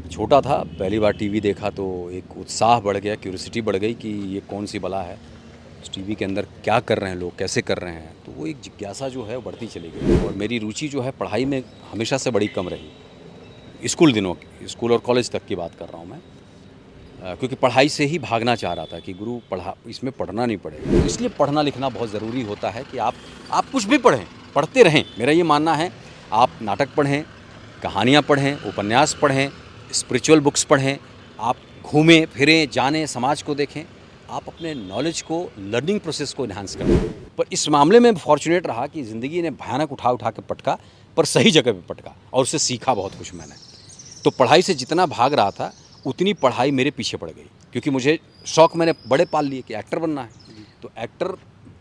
छोटा था, पहली बार टीवी देखा तो एक उत्साह बढ़ गया, क्यूरियोसिटी बढ़ गई कि ये कौन सी बला है, उस टीवी के अंदर क्या कर रहे हैं लोग, कैसे कर रहे हैं। तो वो एक जिज्ञासा जो है वो बढ़ती चली गई और मेरी रुचि जो है पढ़ाई में हमेशा से बड़ी कम रही। स्कूल दिनों की, स्कूल और कॉलेज तक की बात कर रहा हूँ मैं। क्योंकि पढ़ाई से ही भागना चाह रहा था कि गुरु पढ़ा, इसमें पढ़ना नहीं पड़ेगा। तो इसलिए पढ़ना लिखना बहुत ज़रूरी होता है कि आप कुछ भी पढ़ें, पढ़ते रहें। मेरा ये मानना है, आप नाटक पढ़ें, कहानियाँ पढ़ें, उपन्यास पढ़ें, स्पिरिचुअल बुक्स पढ़ें, आप घूमें फिरें, जानें, समाज को देखें, आप अपने नॉलेज को, लर्निंग प्रोसेस को इन्हांस करें। पर इस मामले में फॉर्चुनेट रहा कि ज़िंदगी ने भयानक उठा उठा के पटका, पर सही जगह पे पटका और उससे सीखा बहुत कुछ मैंने। तो पढ़ाई से जितना भाग रहा था उतनी पढ़ाई मेरे पीछे पड़ गई, क्योंकि मुझे शौक़ मैंने बड़े पाल लिए कि एक्टर बनना है। तो एक्टर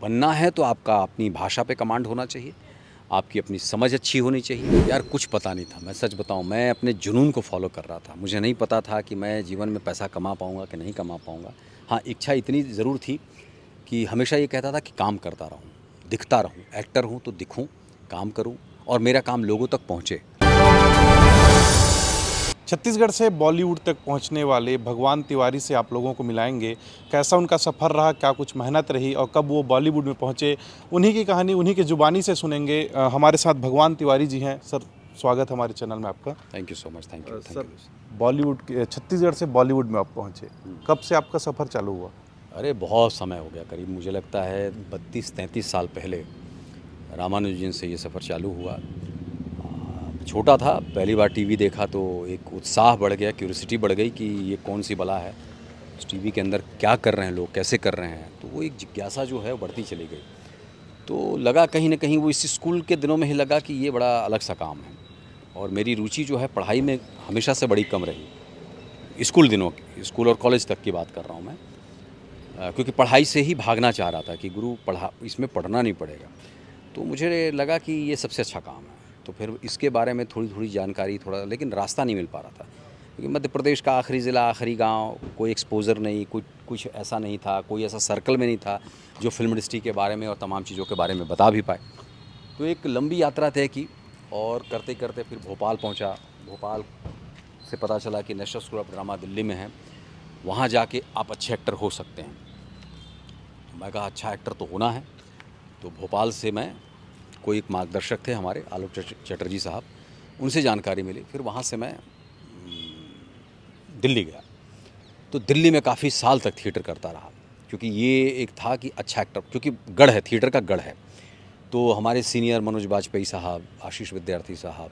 बनना है तो आपका अपनी भाषा पे कमांड होना चाहिए, आपकी अपनी समझ अच्छी होनी चाहिए। यार कुछ पता नहीं था, मैं सच बताऊं, मैं अपने जुनून को फॉलो कर रहा था। मुझे नहीं पता था कि मैं जीवन में पैसा कमा पाऊंगा कि नहीं कमा पाऊंगा। हाँ, इच्छा इतनी ज़रूर थी कि हमेशा ये कहता था कि काम करता रहूँ, दिखता रहूँ, एक्टर हूँ तो दिखूँ, काम करूँ और मेरा काम लोगों तक पहुँचे। छत्तीसगढ़ से बॉलीवुड तक पहुंचने वाले भगवान तिवारी से आप लोगों को मिलाएंगे। कैसा उनका सफ़र रहा, क्या कुछ मेहनत रही और कब वो बॉलीवुड में पहुंचे, उन्हीं की कहानी उन्हीं की ज़ुबानी से सुनेंगे। हमारे साथ भगवान तिवारी जी हैं। सर, स्वागत है हमारे चैनल में आपका। Thank you so much. Thank you. Sir, Bollywood के छत्तीसगढ़ से बॉलीवुड में आप पहुँचे, कब से आपका सफ़र चालू हुआ? अरे बहुत समय हो गया, करीब मुझे लगता है 32-33 साल पहले रामानुजन से ये सफ़र चालू हुआ। छोटा था, पहली बार टीवी देखा तो एक उत्साह बढ़ गया, क्यूरियोसिटी बढ़ गई कि ये कौन सी बला है, उस टीवी के अंदर क्या कर रहे हैं लोग, कैसे कर रहे हैं। तो वो एक जिज्ञासा जो है वो बढ़ती चली गई। तो लगा कहीं ना कहीं, वो इस स्कूल के दिनों में ही लगा कि ये बड़ा अलग सा काम है और मेरी रुचि जो है पढ़ाई में हमेशा से बड़ी कम रही। स्कूल दिनों की, स्कूल और कॉलेज तक की बात कर रहा हूँ मैं। क्योंकि पढ़ाई से ही भागना चाह रहा था कि गुरु पढ़ा, इसमें पढ़ना नहीं पड़ेगा। तो मुझे लगा कि ये सबसे अच्छा काम है। तो फिर इसके बारे में थोड़ी थोड़ी जानकारी, थोड़ा, लेकिन रास्ता नहीं मिल पा रहा था क्योंकि मध्य प्रदेश का आखिरी ज़िला, आखिरी गांव, कोई एक्सपोज़र नहीं, कुछ ऐसा नहीं था, कोई ऐसा सर्कल में नहीं था जो फिल्म इंडस्ट्री के बारे में और तमाम चीज़ों के बारे में बता भी पाए। तो एक लंबी यात्रा तय की और करते करते फिर भोपाल पहुंचा। भोपाल से पता चला कि national school of drama Delhi में है, वहाँ जाके आप अच्छे एक्टर हो सकते हैं। मैं कहा अच्छा एक्टर तो होना है। तो भोपाल से मैं, कोई एक मार्गदर्शक थे हमारे, आलोक चटर्जी साहब, उनसे जानकारी मिली। फिर वहाँ से मैं दिल्ली गया। तो दिल्ली में काफ़ी साल तक थिएटर करता रहा, क्योंकि ये एक था कि अच्छा एक्टर, क्योंकि गढ़ है, थिएटर का गढ़ है। तो हमारे सीनियर मनोज बाजपेयी साहब, आशीष विद्यार्थी साहब,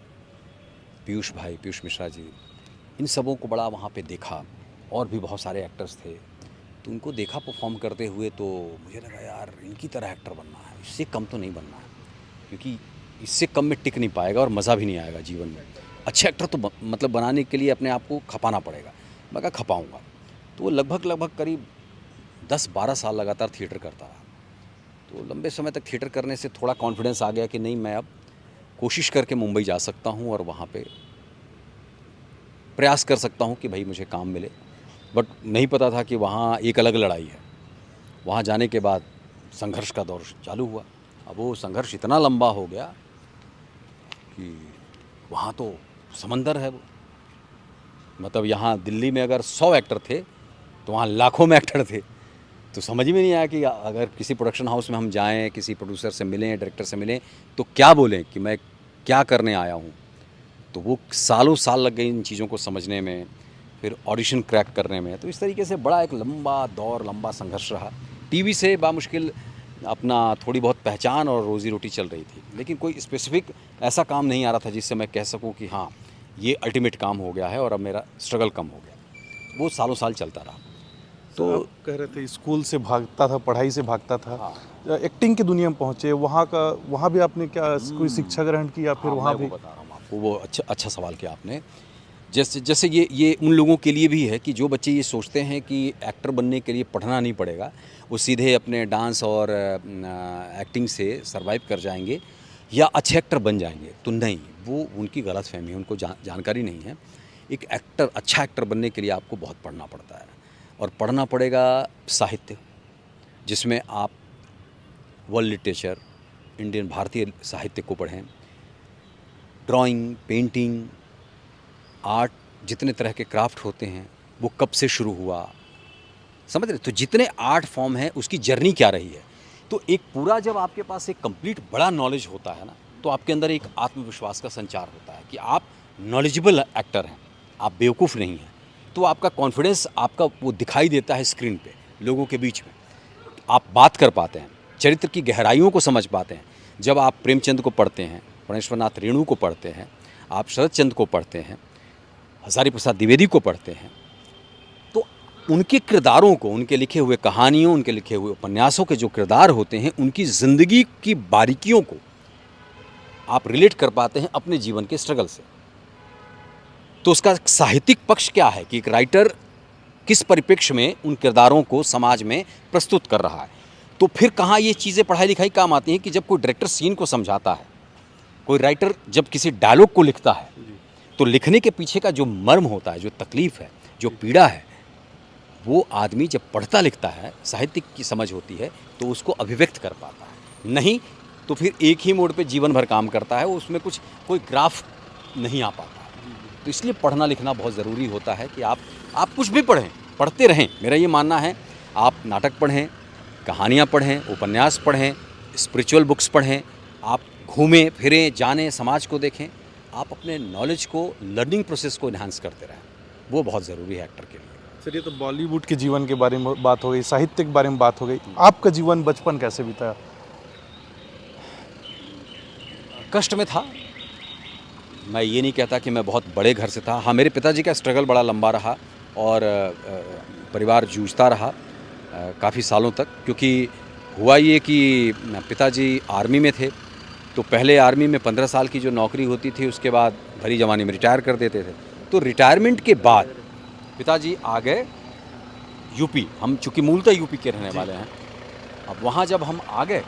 पीयूष मिश्रा जी, इन सबों को बड़ा वहाँ पे देखा। और भी बहुत सारे एक्टर्स थे, तो उनको देखा परफॉर्म करते हुए। तो मुझे लगा यार इनकी तरह एक्टर बनना है, इससे कम तो नहीं बनना है, क्योंकि इससे कम में टिक नहीं पाएगा और मज़ा भी नहीं आएगा जीवन में। अच्छे एक्टर तो मतलब बनाने के लिए अपने आप को खपाना पड़ेगा। मैं कहा खपाऊँगा। तो वो लगभग करीब 10-12 साल लगातार थिएटर करता रहा। तो लंबे समय तक थिएटर करने से थोड़ा कॉन्फिडेंस आ गया कि नहीं, मैं अब कोशिश करके मुंबई जा सकता हूँ और वहाँ पे प्रयास कर सकता हूँ कि भाई मुझे काम मिले। बट नहीं पता था कि वहाँ एक अलग लड़ाई है। वहाँ जाने के बाद संघर्ष का दौर चालू हुआ। अब वो संघर्ष इतना लंबा हो गया कि वहाँ तो समंदर है वो। मतलब यहाँ दिल्ली में अगर 100 एक्टर थे तो वहाँ लाखों में एक्टर थे। तो समझ में नहीं आया कि अगर किसी प्रोडक्शन हाउस में हम जाएं, किसी प्रोड्यूसर से मिलें, डायरेक्टर से मिलें, तो क्या बोलें कि मैं क्या करने आया हूँ। तो वो सालों साल लग गए इन चीज़ों को समझने में, फिर ऑडिशन क्रैक करने में। तो इस तरीके से बड़ा एक लंबा दौर, लंबा संघर्ष रहा। टीवी से बामुश्किल अपना थोड़ी बहुत पहचान और रोज़ी रोटी चल रही थी, लेकिन कोई स्पेसिफिक ऐसा काम नहीं आ रहा था जिससे मैं कह सकूं कि हाँ ये अल्टीमेट काम हो गया है और अब मेरा स्ट्रगल कम हो गया। वो सालों साल चलता रहा। तो तो आप कह रहे थे स्कूल से भागता था, पढ़ाई से भागता था, हाँ, एक्टिंग की दुनिया में पहुँचे, वहाँ भी आपने क्या कोई शिक्षा ग्रहण की या फिर हाँ, मैं वहाँ वो भी? बता रहा हूँ आपको। वो अच्छा सवाल किया आपने। जैसे जैसे ये उन लोगों के लिए भी है कि जो बच्चे ये सोचते हैं कि एक्टर बनने के लिए पढ़ना नहीं पड़ेगा, वो सीधे अपने डांस और एक्टिंग से सरवाइव कर जाएंगे या अच्छे एक्टर बन जाएंगे। तो नहीं, वो उनकी गलतफहमी है, उनको जानकारी नहीं है। एक एक्टर, अच्छा एक्टर बनने के लिए आपको बहुत पढ़ना पड़ता है और पढ़ना पड़ेगा साहित्य, जिसमें आप वर्ल्ड लिटरेचर, इंडियन भारतीय साहित्य को पढ़ें, ड्राइंग, पेंटिंग, आर्ट, जितने तरह के क्राफ्ट होते हैं वो कब से शुरू हुआ, समझ रहे? तो जितने आर्ट फॉर्म है उसकी जर्नी क्या रही है। तो एक पूरा जब आपके पास एक कंप्लीट बड़ा नॉलेज होता है ना, तो आपके अंदर एक आत्मविश्वास का संचार होता है कि आप नॉलेजेबल एक्टर हैं, आप बेवकूफ़ नहीं हैं। तो आपका कॉन्फिडेंस आपका वो दिखाई देता है स्क्रीन पे, लोगों के बीच में। आप बात कर पाते हैं, चरित्र की गहराइयों को समझ पाते हैं। जब आप प्रेमचंद को पढ़ते हैं, प्रणेश्वरनाथ रेणु को पढ़ते हैं, आप शरद चंद्र को पढ़ते हैं, हजारी प्रसाद द्विवेदी को पढ़ते हैं, तो उनके किरदारों को, उनके लिखे हुए कहानियों, उनके लिखे हुए उपन्यासों के जो किरदार होते हैं, उनकी ज़िंदगी की बारीकियों को आप रिलेट कर पाते हैं अपने जीवन के स्ट्रगल से। तो उसका साहित्यिक पक्ष क्या है कि एक राइटर किस परिप्रेक्ष्य में उन किरदारों को समाज में प्रस्तुत कर रहा है। तो फिर कहाँ ये चीज़ें पढ़ाई लिखाई काम आती हैं कि जब कोई डायरेक्टर सीन को समझाता है, कोई राइटर जब किसी डायलॉग को लिखता है, तो लिखने के पीछे का जो मर्म होता है, जो तकलीफ़ है, जो पीड़ा है, वो आदमी जब पढ़ता लिखता है, साहित्य की समझ होती है, तो उसको अभिव्यक्त कर पाता है। नहीं तो फिर एक ही मोड पे जीवन भर काम करता है, उसमें कोई ग्राफ नहीं आ पाता। तो इसलिए पढ़ना लिखना बहुत ज़रूरी होता है कि आप कुछ भी पढ़ें, पढ़ते रहें। मेरा ये मानना है, आप नाटक पढ़ें, कहानियाँ पढ़ें, उपन्यास पढ़ें, स्पिरिचुअल बुक्स पढ़ें, आप घूमें फिरें, जानें, समाज को देखें, आप अपने नॉलेज को, लर्निंग प्रोसेस को इन्हांस करते रहें। वो बहुत ज़रूरी है एक्टर के लिए। चलिए, तो बॉलीवुड के जीवन के बारे में बात हो गई, साहित्य के बारे में बात हो गई। आपका जीवन बचपन कैसे बीता? कष्ट में था। मैं ये नहीं कहता कि मैं बहुत बड़े घर से था। हाँ, मेरे पिताजी का स्ट्रगल बड़ा लंबा रहा और परिवार जूझता रहा काफ़ी सालों तक, क्योंकि हुआ ये कि पिताजी आर्मी में थे। तो पहले आर्मी में 15 साल की जो नौकरी होती थी, उसके बाद भरी जवानी में रिटायर कर देते थे। तो रिटायरमेंट के बाद पिताजी आ गए यूपी। हम चूँकि मूलतः यूपी के रहने वाले हैं। अब वहाँ जब हम आ गए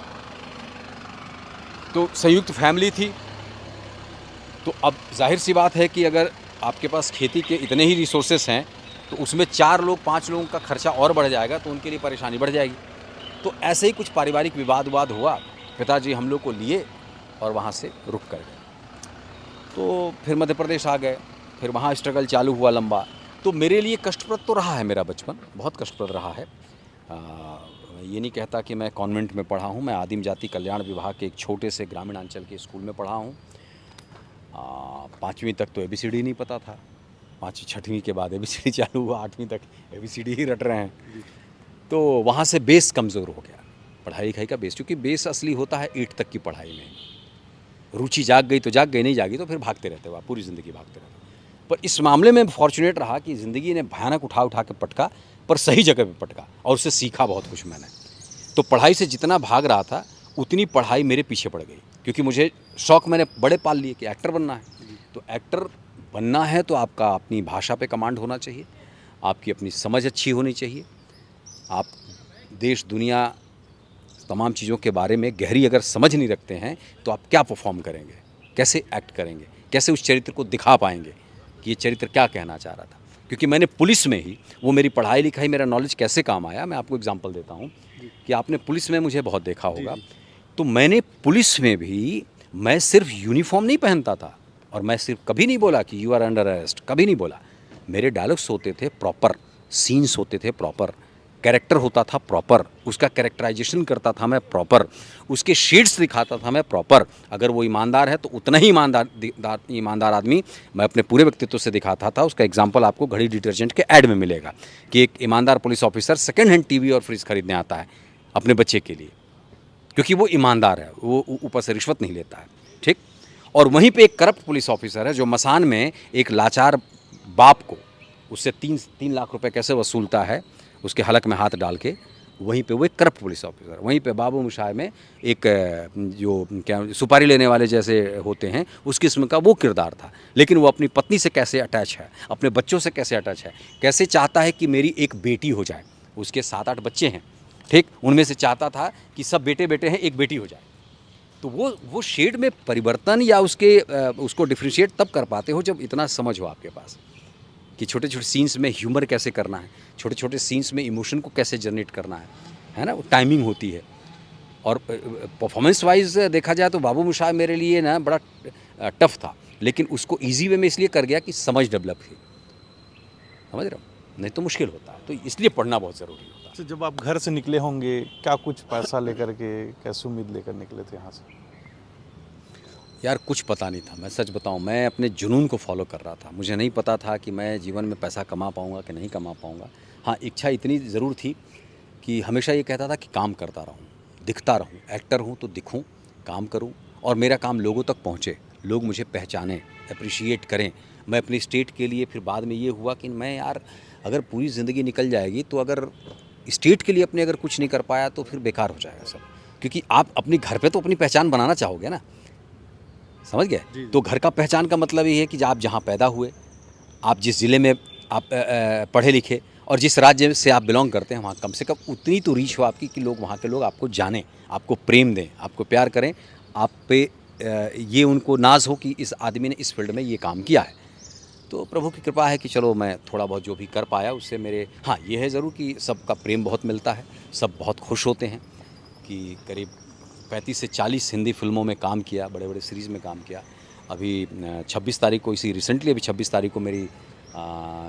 तो संयुक्त फैमिली थी। तो अब जाहिर सी बात है कि अगर आपके पास खेती के इतने ही रिसोर्सेस हैं, तो उसमें 4 लोग 5 लोगों का खर्चा और बढ़ जाएगा, तो उनके लिए परेशानी बढ़ जाएगी। तो ऐसे ही कुछ पारिवारिक विवाद हुआ। पिताजी हम लोग को लिए और वहाँ से रुक कर गए। तो फिर मध्य प्रदेश आ गए, फिर वहाँ स्ट्रगल चालू हुआ लंबा। तो मेरे लिए कष्टप्रद तो रहा है, मेरा बचपन बहुत कष्टप्रद रहा है। ये नहीं कहता कि मैं कॉन्वेंट में पढ़ा हूँ। मैं आदिम जाति कल्याण विभाग के एक छोटे से ग्रामीण अंचल के स्कूल में पढ़ा हूँ। 5वीं तक तो ABCD नहीं पता था। 5वीं 6वीं के बाद ABCD चालू हुआ, 8वीं तक ABCD ही रट रहे हैं। तो वहाँ से बेस कमज़ोर हो गया, पढ़ाई लिखाई का बेस, क्योंकि बेस असली होता है 8 तक की पढ़ाई में। रुचि जाग गई तो जाग गई, नहीं जागी तो फिर भागते रहते हो आप, पूरी ज़िंदगी भागते रहते हो। पर इस मामले में फॉर्चुनेट रहा कि ज़िंदगी ने भयानक उठा के पटका, पर सही जगह पे पटका और उससे सीखा बहुत कुछ मैंने। तो पढ़ाई से जितना भाग रहा था, उतनी पढ़ाई मेरे पीछे पड़ गई, क्योंकि मुझे शौक़ मैंने बड़े पाल लिए कि एक्टर बनना है। तो एक्टर बनना है तो आपका अपनी भाषा पे कमांड होना चाहिए, आपकी अपनी समझ अच्छी होनी चाहिए, आप देश दुनिया तमाम चीज़ों के बारे में गहरी अगर समझ नहीं रखते हैं, तो आप क्या परफॉर्म करेंगे, कैसे एक्ट करेंगे, कैसे उस चरित्र को दिखा पाएंगे कि ये चरित्र क्या कहना चाह रहा था। क्योंकि मैंने पुलिस में ही वो मेरी पढ़ाई लिखाई, मेरा नॉलेज कैसे काम आया, मैं आपको एग्जांपल देता हूँ कि आपने पुलिस में मुझे बहुत देखा होगा। तो मैंने पुलिस में भी, मैं सिर्फ यूनिफॉर्म नहीं पहनता था और मैं सिर्फ कभी नहीं बोला कि यू आर अंडर अरेस्ट, कभी नहीं बोला। मेरे डायलॉग्स होते थे प्रॉपर, सीन्स होते थे प्रॉपर, कैरेक्टर होता था प्रॉपर, उसका कैरेक्टराइजेशन करता था मैं प्रॉपर, उसके शेड्स दिखाता था मैं प्रॉपर। अगर वो ईमानदार है तो उतना ही ईमानदार आदमी मैं अपने पूरे व्यक्तित्व से दिखाता था। उसका एग्जांपल आपको घड़ी डिटर्जेंट के ऐड में मिलेगा कि एक ईमानदार police officer second hand TV और फ्रिज खरीदने आता है अपने बच्चे के लिए, क्योंकि वो ईमानदार है, वो ऊपर से रिश्वत नहीं लेता है, ठीक। और वहीं पे एक करप्ट पुलिस ऑफिसर है जो मसान में एक लाचार बाप को उससे 3 लाख रुपए कैसे वसूलता है, उसके हलक में हाथ डाल के। वहीं पे वो एक करप्ट पुलिस ऑफिसर, वहीं पे बाबू मोशाय में एक जो क्या सुपारी लेने वाले जैसे होते हैं, उस किस्म का वो किरदार था। लेकिन वो अपनी पत्नी से कैसे अटैच है, अपने बच्चों से कैसे अटैच है, कैसे चाहता है कि मेरी एक बेटी हो जाए। उसके 7-8 बच्चे हैं, ठीक, उनमें से चाहता था कि सब बेटे बेटे हैं, एक बेटी हो जाए। तो वो शेड में परिवर्तन या उसको डिफ्रेंशिएट तब कर पाते हो जब इतना समझ हो आपके पास कि छोटे छोटे सीन्स में ह्यूमर कैसे करना है, छोटे छोटे सीन्स में इमोशन को कैसे जनरेट करना है ना, वो टाइमिंग होती है। और परफॉर्मेंस वाइज देखा जाए तो बाबू मोशाय मेरे लिए ना बड़ा टफ था, लेकिन उसको ईजी वे में इसलिए कर गया कि समझ डेवलप हुई। समझ रहे हो, नहीं तो मुश्किल होता है, तो इसलिए पढ़ना बहुत ज़रूरी होता है। अच्छा, जब आप घर से निकले होंगे, क्या कुछ पैसा लेकर के, कैसी उम्मीद लेकर निकले थे यहाँ से? यार कुछ पता नहीं था, मैं सच बताऊं, मैं अपने जुनून को फॉलो कर रहा था। मुझे नहीं पता था कि मैं जीवन में पैसा कमा पाऊंगा कि नहीं कमा पाऊंगा। हाँ, इच्छा इतनी ज़रूर थी कि हमेशा ये कहता था कि काम करता रहूं, दिखता रहूं, एक्टर हूं तो दिखूं, काम करूं और मेरा काम लोगों तक पहुंचे, लोग मुझे पहचानें, अप्रिशिएट करें। मैं अपनी स्टेट के लिए फिर बाद में ये हुआ कि मैं यार अगर पूरी ज़िंदगी निकल जाएगी तो अगर स्टेट के लिए अपने अगर कुछ नहीं कर पाया तो फिर बेकार हो जाएगा सब। क्योंकि आप अपने घर पे तो अपनी पहचान बनाना चाहोगे ना, समझ गए? जी, तो घर का पहचान का मतलब ये है कि आप जहाँ पैदा हुए, आप जिस ज़िले में आप पढ़े लिखे और जिस राज्य से आप बिलोंग करते हैं, वहाँ कम से कम उतनी तो रीच हो आपकी कि लोग, वहाँ के लोग आपको जानें, आपको प्रेम दें, आपको प्यार करें, आप पे ये उनको नाज़ हो कि इस आदमी ने इस फील्ड में ये काम किया है। तो प्रभु की कृपा है कि चलो मैं थोड़ा बहुत जो भी कर पाया उससे मेरे, हाँ ये है ज़रूर कि सबका प्रेम बहुत मिलता है, सब बहुत खुश होते हैं कि करीब 35 से 40 हिंदी फिल्मों में काम किया, बड़े बड़े सीरीज़ में काम किया। अभी 26 तारीख को, इसी रिसेंटली अभी 26 तारीख को मेरी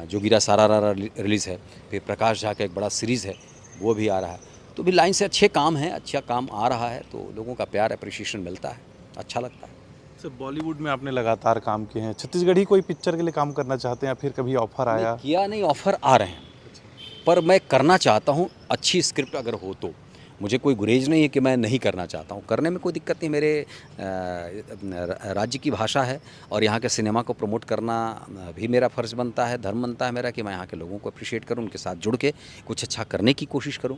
जोगिरा सारारा रिलीज़ है। फिर प्रकाश झा का एक बड़ा सीरीज़ है, वो भी आ रहा है। तो भी लाइन से अच्छे काम हैं, अच्छा काम आ रहा है, तो लोगों का प्यार अप्रिशिएशन मिलता है, अच्छा लगता है। सर, बॉलीवुड में आपने लगातार काम किए हैं, छत्तीसगढ़ी कोई पिक्चर के लिए काम करना चाहते हैं या फिर कभी ऑफर नहीं आया? किया, नहीं ऑफ़र आ रहे हैं, पर मैं करना चाहता हूँ, अच्छी स्क्रिप्ट अगर हो तो। मुझे कोई गुरेज नहीं है कि मैं नहीं करना चाहता हूँ, करने में कोई दिक्कत नहीं। मेरे राज्य की भाषा है और यहाँ के सिनेमा को प्रमोट करना भी मेरा फ़र्ज़ बनता है, धर्म बनता है मेरा कि मैं यहाँ के लोगों को अप्रिशिएट करूँ, उनके साथ जुड़ के कुछ अच्छा करने की कोशिश करूँ।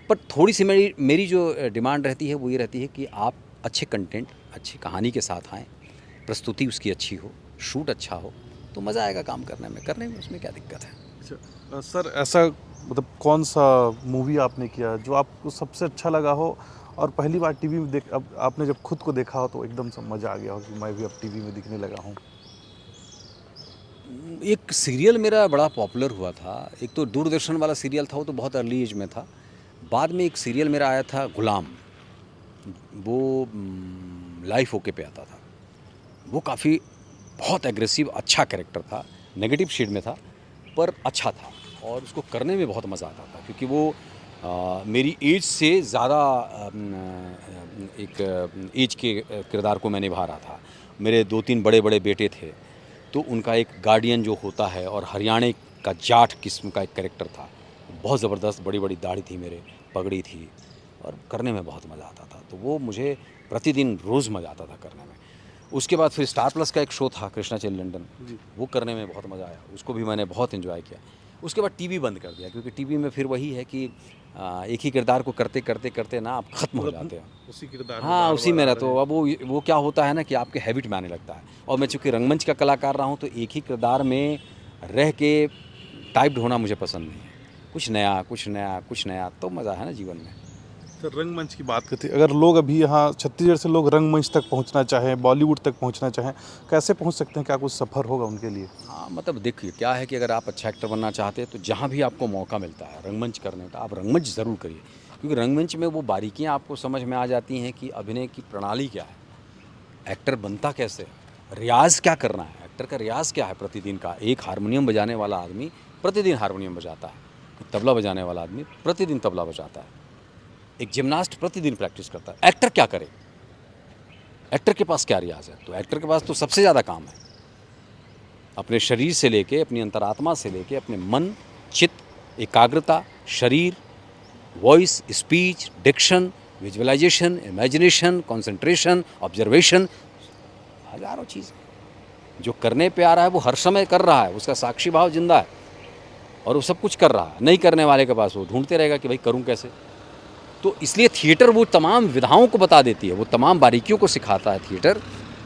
पर थोड़ी-सी मेरी मेरी जो डिमांड रहती है वो ये रहती है कि आप अच्छे कंटेंट, अच्छी कहानी के साथ आएँ, प्रस्तुति उसकी अच्छी हो, शूट अच्छा हो, तो मज़ा आएगा काम करने में उसमें क्या दिक्कत है। अच्छा, सर, ऐसा मतलब कौन सा मूवी आपने किया जो आपको सबसे अच्छा लगा हो और पहली बार टीवी में देख, अब आपने जब खुद को देखा हो तो एकदम से मज़ा आ गया हो कि मैं भी अब टीवी में दिखने लगा हूँ? एक सीरियल मेरा बड़ा पॉपुलर हुआ था। एक तो दूरदर्शन वाला सीरियल था, वो तो बहुत अर्ली एज में था। बाद में एक सीरियल मेरा आया था गुलाम, वो लाइफ ओके पे आता था। वो काफ़ी बहुत एग्रेसिव अच्छा कैरेक्टर था, नेगेटिव शेड में था, पर अच्छा था और उसको करने में बहुत मज़ा आता था क्योंकि वो मेरी एज से ज़्यादा एक एज के किरदार को मैं निभा रहा था। मेरे 2-3 बड़े-बड़े बेटे थे, तो उनका एक गार्डियन जो होता है और हरियाणा का जाट किस्म का एक कैरेक्टर था। बहुत ज़बरदस्त, बड़ी-बड़ी दाढ़ी थी मेरे, पगड़ी थी और करने में बहुत मज़ा आता था। तो वो मुझे प्रतिदिन रोज़ मज़ा आता था करने में। उसके बाद फिर स्टार प्लस का एक शो था कृष्णा चैन लंदन, जी। वो करने में बहुत मज़ा आया, उसको भी मैंने बहुत एंजॉय किया। उसके बाद टीवी बंद कर दिया क्योंकि टीवी में फिर वही है कि एक ही किरदार को करते ना आप ख़त्म हो जाते हो। उसी किरदार में हाँ, उसी में बार-बार आ रहते रहे हो। हैं। अब वो क्या होता है ना कि आपके हैबिट में आने लगता है और मैं चूँकि रंगमंच का कलाकार रहा हूँ तो एक ही किरदार में रह के टाइप्ड होना मुझे पसंद नहीं है। कुछ नया, कुछ नया, कुछ नया, तो मज़ा है ना जीवन में। सर, रंगमंच की बात करते हैं, अगर लोग अभी यहाँ छत्तीसगढ़ से लोग रंगमंच तक पहुँचना चाहें, बॉलीवुड तक पहुँचना चाहें, कैसे पहुँच सकते हैं? क्या कुछ सफ़र होगा उनके लिए? हाँ, मतलब देखिए क्या है कि अगर आप अच्छा एक्टर बनना चाहते हैं तो जहाँ भी आपको मौका मिलता है रंगमंच करने का, आप रंगमंच ज़रूर करिए। क्योंकि रंगमंच में वो बारीकियाँ आपको समझ में आ जाती हैं कि अभिनय की प्रणाली क्या है, एक्टर बनता कैसे है, रियाज़ क्या करना है, एक्टर का रियाज़ क्या है प्रतिदिन का। एक हारमोनियम बजाने वाला आदमी प्रतिदिन हारमोनियम बजाता है, एक तबला बजाने वाला आदमी प्रतिदिन तबला बजाता है, एक जिम्नास्ट प्रतिदिन प्रैक्टिस करता है। एक्टर क्या करे, एक्टर के पास क्या रियाज़ है? तो एक्टर के पास तो सबसे ज़्यादा काम है, अपने शरीर से लेके, अपनी अंतरात्मा से लेके, अपने मन, चित्त, एकाग्रता, शरीर, voice, speech, diction, visualisation, imagination, concentration, observation, हज़ारों चीज़ें। जो करने पे आ रहा है वो हर समय कर रहा है, उसका साक्षी भाव जिंदा है और वो सब कुछ कर रहा है। नहीं करने वाले के पास वो ढूंढते रहेगा कि भाई करूं कैसे। तो इसलिए थिएटर वो तमाम विधाओं को बता देती है, वो तमाम बारीकियों को सिखाता है थिएटर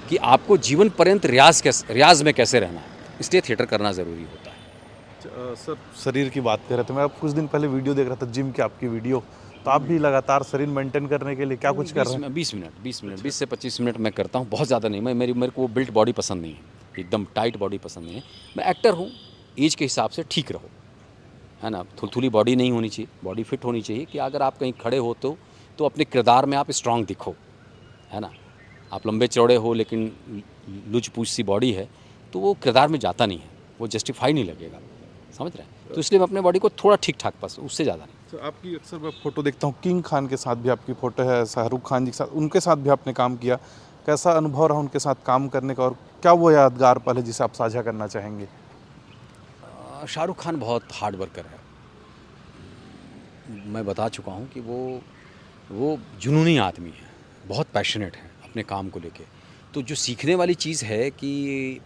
कि आपको जीवन पर्यंत रियाज में कैसे रहना है। इसलिए थिएटर करना ज़रूरी होता है। सर, शरीर की बात कर रहे थे, मैं अब कुछ दिन पहले वीडियो देख रहा था, जिम की आपकी वीडियो, तो आप भी लगातार शरीर मेंटेन करने के लिए क्या कुछ कर रहे हैं? 20 से 25 मिनट मैं करता हूँ, बहुत ज़्यादा नहीं। मेरे को बिल्ट बॉडी पसंद नहीं है, एकदम टाइट बॉडी पसंद नहीं है। मैं एक्टर हूँ, एज के हिसाब से ठीक रहो, है ना। थुलथुली बॉडी नहीं होनी चाहिए, बॉडी फिट होनी चाहिए कि अगर आप कहीं खड़े हो तो अपने किरदार में आप स्ट्रांग दिखो, है ना। आप लंबे चौड़े हो लेकिन लुच पूछ सी बॉडी है तो वो किरदार में जाता नहीं है, वो जस्टिफाई नहीं लगेगा, समझ रहे हैं। तो इसलिए मैं अपने बॉडी को थोड़ा ठीक ठाक पसंद, उससे ज़्यादा नहीं। तो आपकी अक्सर मैं फ़ोटो देखता हूँ, किंग खान के साथ भी आपकी फ़ोटो है, शाहरुख खान जी के साथ, उनके साथ भी आपने काम किया। कैसा अनुभव रहा उनके साथ काम करने का, और क्या वो यादगार पल है जिसे आप साझा करना चाहेंगे? शाहरुख खान बहुत हार्ड वर्कर है। मैं बता चुका हूँ कि वो जुनूनी आदमी है, बहुत पैशनेट है अपने काम को लेके। तो जो सीखने वाली चीज़ है कि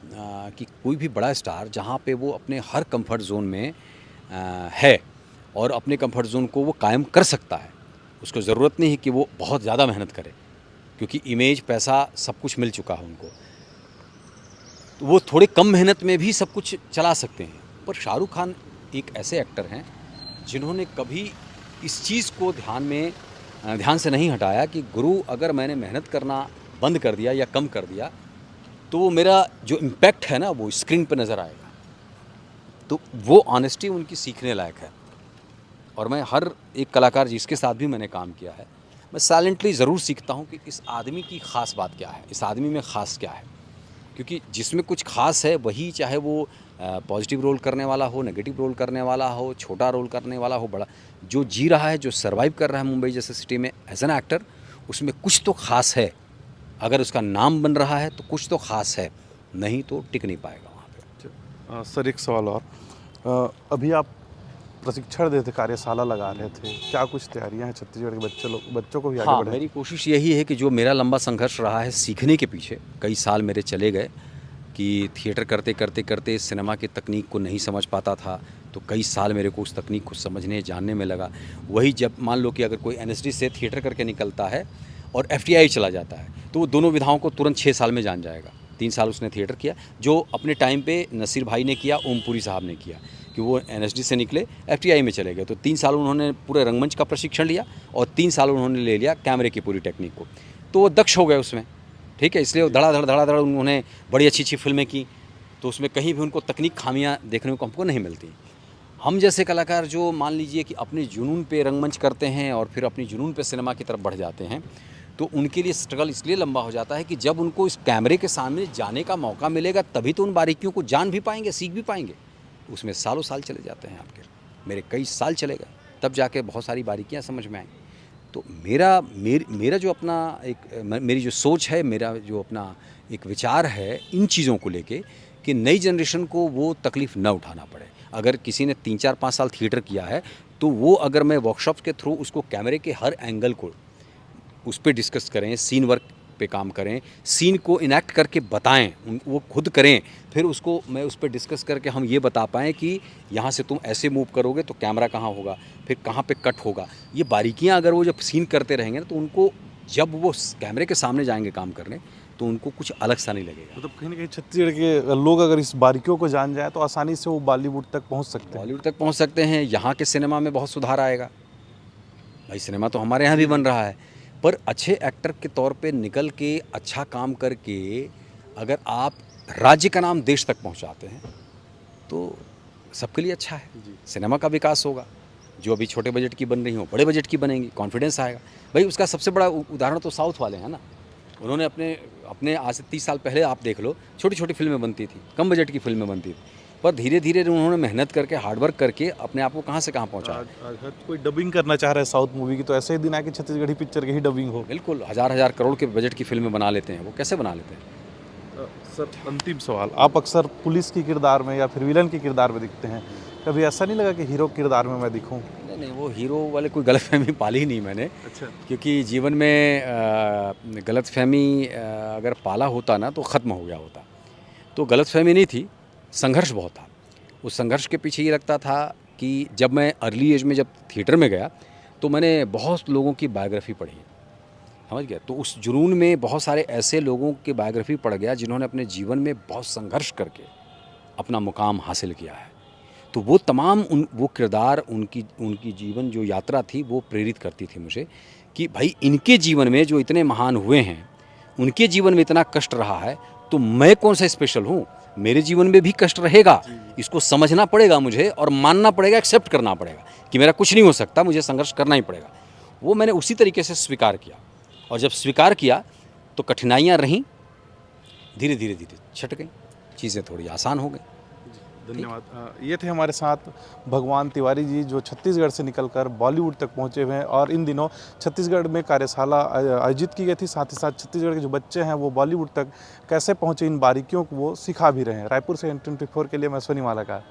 कोई भी बड़ा स्टार जहाँ पे वो अपने हर कंफर्ट ज़ोन में है और अपने कंफर्ट ज़ोन को वो कायम कर सकता है, उसको ज़रूरत नहीं है कि वो बहुत ज़्यादा मेहनत करे, क्योंकि इमेज, पैसा सब कुछ मिल चुका है उनको। तो वो थोड़े कम मेहनत में भी सब कुछ चला सकते हैं। पर शाहरुख खान एक ऐसे एक्टर हैं जिन्होंने कभी इस चीज़ को ध्यान से नहीं हटाया कि गुरु, अगर मैंने मेहनत करना बंद कर दिया या कम कर दिया तो वो मेरा जो इम्पैक्ट है ना वो स्क्रीन पे नज़र आएगा। तो वो ऑनेस्टी उनकी सीखने लायक है। और मैं हर एक कलाकार जिसके साथ भी मैंने काम किया है, मैं साइलेंटली ज़रूर सीखता हूँ कि इस आदमी की ख़ास बात क्या है, इस आदमी में ख़ास क्या है। क्योंकि जिसमें कुछ ख़ास है वही, चाहे वो पॉजिटिव रोल करने वाला हो, नेगेटिव रोल करने वाला हो, छोटा रोल करने वाला हो, बड़ा, जो जी रहा है, जो सर्वाइव कर रहा है मुंबई जैसे सिटी में एज एन एक्टर, उसमें कुछ तो ख़ास है। अगर उसका नाम बन रहा है तो कुछ तो ख़ास है, नहीं तो टिक नहीं पाएगा वहाँ पे। सर एक सवाल और, अभी आप प्रशिक्षण देते, कार्यशाला लगा रहे थे, क्या कुछ तैयारियां हैं छत्तीसगढ़ के बच्चों को भी आगे हाँ, बढ़ाने मेरी कोशिश यही है कि जो मेरा लंबा संघर्ष रहा है सीखने के पीछे, कई साल मेरे चले गए कि थिएटर करते करते करते सिनेमा की तकनीक को नहीं समझ पाता था, तो कई साल मेरे को उस तकनीक को समझने जानने में लगा। वही जब मान लो कि अगर कोई एनएसडी से थिएटर करके निकलता है और एफटीआई चला जाता है, तो वो दोनों विधाओं को तुरंत 6 साल में जान जाएगा। 3 साल उसने थिएटर किया, जो अपने टाइम पे नसीर भाई ने किया, ओमपुरी साहब ने किया, कि वो एनएसडी से निकले एफटीआई में चले गए। तो 3 साल उन्होंने पूरे रंगमंच का प्रशिक्षण लिया और 3 साल उन्होंने ले लिया कैमरे की पूरी टेक्निक को, तो वो दक्ष हो गए उसमें। ठीक है, इसलिए वो धड़ाधड़ उन्होंने बड़ी अच्छी फिल्में की, तो उसमें कहीं भी उनको तकनीक खामियां देखने को हमको नहीं मिलती। हम जैसे कलाकार जो मान लीजिए कि अपने जुनून पे रंगमंच करते हैं और फिर अपनी जुनून पे सिनेमा की तरफ बढ़ जाते हैं, तो उनके लिए स्ट्रगल इसलिए लंबा हो जाता है कि जब उनको इस कैमरे के सामने जाने का मौका मिलेगा तभी तो उन बारीकियों को जान भी पाएंगे, सीख भी पाएंगे। उसमें सालों साल चले जाते हैं आपके, मेरे कई साल चले गए, तब जाके बहुत सारी बारीकियाँ समझ में आई। तो मेरा जो अपना मेरी जो सोच है, मेरा जो अपना एक विचार है इन चीज़ों को लेके, कि नई जनरेशन को वो तकलीफ़ न उठाना पड़े। अगर किसी ने 3-4-5 साल थिएटर किया है, तो वो अगर मैं वर्कशॉप्स के थ्रू उसको कैमरे के हर एंगल को उस पर डिस्कस करें, सीन वर्क पे काम करें, सीन को इनैक्ट करके बताएं, वो खुद करें, फिर उसको मैं उस पर डिस्कस करके हम ये बता पाएँ कि यहाँ से तुम ऐसे मूव करोगे तो कैमरा कहाँ होगा, फिर कहाँ पे कट होगा। ये बारीकियाँ अगर वो जब सीन करते रहेंगे ना, तो उनको जब वो कैमरे के सामने जाएंगे काम करने, तो उनको कुछ अलग सा नहीं लगेगा। मतलब कहीं ना कहीं छत्तीसगढ़ के लोग अगर इस बारीकियों को जान जाए तो आसानी से वो बॉलीवुड तक पहुंच सकते हैं। बॉलीवुड तक पहुंच सकते हैं। यहाँ के सिनेमा में बहुत सुधार आएगा। भाई सिनेमा तो हमारे यहाँ भी बन रहा है, पर अच्छे एक्टर के तौर पे निकल के अच्छा काम करके अगर आप राज्य का नाम देश तक पहुँचाते हैं तो सबके लिए अच्छा है। सिनेमा का विकास होगा। जो अभी छोटे बजट की बन रही हो बड़े बजट की बनेंगी, कॉन्फिडेंस आएगा। भाई उसका सबसे बड़ा उदाहरण तो साउथ वाले हैं ना। उन्होंने अपने आज से 30 साल पहले आप देख लो, छोटी छोटी फिल्में बनती थी, कम बजट की फिल्में बनती थी, पर धीरे धीरे उन्होंने मेहनत करके, हार्डवर्क करके अपने आप को कहाँ से कहाँ पहुँचा। अगर कोई डबिंग करना चाह रहा है साउथ मूवी की, तो ऐसे ही दिन आके छत्तीसगढ़ी पिक्चर की ही डबिंग हो। बिल्कुल, हज़ार करोड़ के बजट की फिल्में बना लेते हैं। वो कैसे बना लेते हैं? सर अंतिम सवाल, आप अक्सर पुलिस की किरदार में या फिर विलन के किरदार में दिखते हैं, कभी ऐसा नहीं लगा कि हीरो किरदार में मैं दिखूं? नहीं, वो हीरो वाले कोई गलतफहमी पाली ही नहीं मैंने। अच्छा। क्योंकि जीवन में गलतफहमी अगर पाला होता ना तो ख़त्म हो गया होता। तो गलतफहमी नहीं थी, संघर्ष बहुत था। उस संघर्ष के पीछे ये लगता था कि जब मैं अर्ली एज में जब थिएटर में गया तो मैंने बहुत लोगों की बायोग्राफ़ी पढ़ी, समझ गया। तो उस जुनून में बहुत सारे ऐसे लोगों की बायोग्राफ़ी पढ़ गया जिन्होंने अपने जीवन में बहुत संघर्ष करके अपना मुकाम हासिल किया है। तो वो तमाम वो किरदार, उनकी जीवन जो यात्रा थी वो प्रेरित करती थी मुझे कि भाई इनके जीवन में जो इतने महान हुए हैं, उनके जीवन में इतना कष्ट रहा है, तो मैं कौन सा स्पेशल हूँ? मेरे जीवन में भी कष्ट रहेगा। इसको समझना पड़ेगा मुझे और मानना पड़ेगा, एक्सेप्ट करना पड़ेगा कि मेरा कुछ नहीं हो सकता, मुझे संघर्ष करना ही पड़ेगा। वो मैंने उसी तरीके से स्वीकार किया, और जब स्वीकार किया तो कठिनाइयाँ रहीं, धीरे धीरे छट गई, चीज़ें थोड़ी आसान हो गई। धन्यवाद। ये थे हमारे साथ भगवान तिवारी जी, जो छत्तीसगढ़ से निकलकर बॉलीवुड तक पहुंचे हुए हैं और इन दिनों छत्तीसगढ़ में कार्यशाला आयोजित की गई थी। साथ ही साथ छत्तीसगढ़ के जो बच्चे हैं वो बॉलीवुड तक कैसे पहुंचे, इन बारीकियों को वो सिखा भी रहे हैं। रायपुर से N24 के लिए मैं सोनी मालाकार।